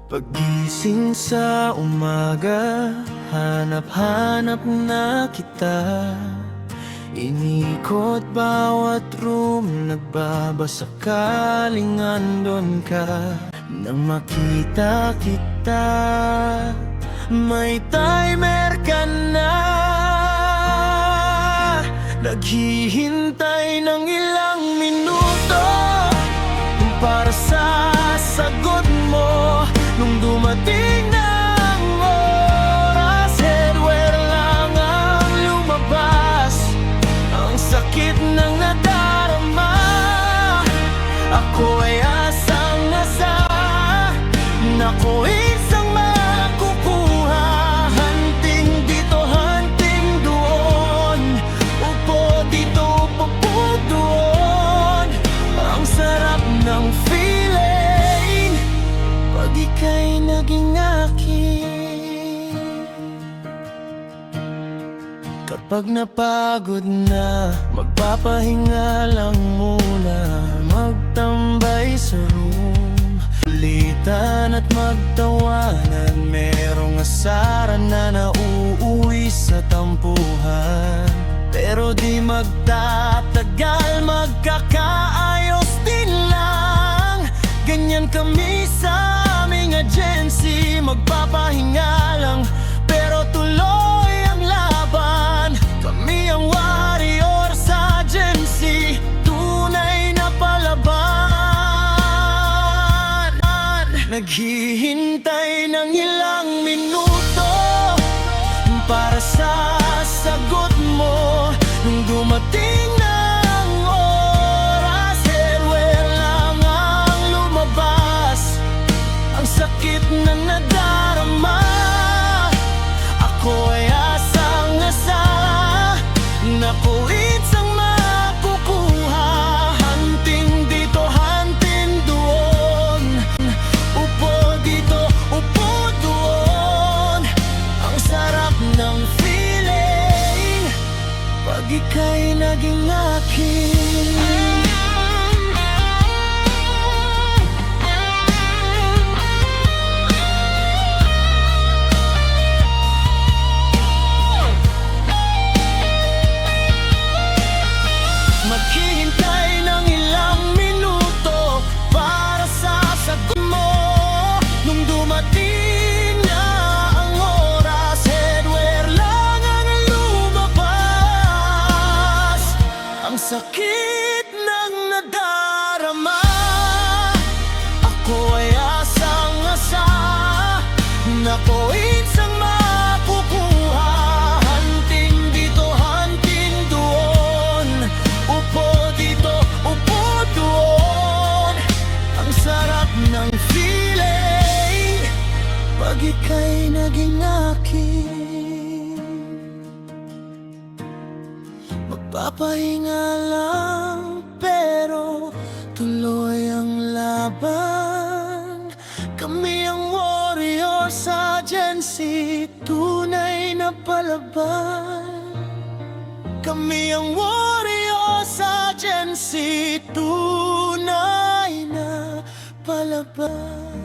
Paggising sa umaga, hanap-hanap na kita. Inikot bawat room, nagbabasakaling andon ka. Nang makita kita, may timer ka na. Naghihintay ng ilang minuto para sa sagot mo. Nung dumating na ang oras, headwear lang ang lumabas. Ang sakit ng nadarama, ako ay asang-asa. Naku, isang makukuha. Hunting dito, hunting doon. Upo dito, upo doon. Ang sarap ng feeling pag ika'y naging akin. Kapag napagod na, magpapahinga lang muna. Magtambay sa room, ulitan at magtawanan. Merong asaran na nauuwi sa tampuhan. Pero di magtatagal, magkakaayos din lang. Ganyan kami sa aming agency. Magpapahinga lang, pero tuloy ang laban. Kami ang warrior sa agency, tunay na palaban. Naghihintay ng ilang minuto para sa sagot mo. Nung dumating na ang oras, headwear lang ang lumabas. Ang sakit na nadarama, ako ay asang-asa. Naku, isang makukuha. Hunting dito, hunting doon. Upo dito, upo doon. Ang sarap ng feeling pag ika'y naging akin. Maghihintay ng ilang minuto para sa sagot mo. Nung dumating na ang oras, headwear lang ang lumabas. Ang sakit ng nadarama, ako ay asang-asa. Naku, isang makukuha. Hunting dito, hunting doon. Upo dito, upo doon. Ang sarap ng feeling pag ika'y naging akin. Magpapahinga lang, pero tuloy ang laban. Kami ang warrior sa agency, tunay na palaban. Kami ang warrior sa agency, tunay na palaban.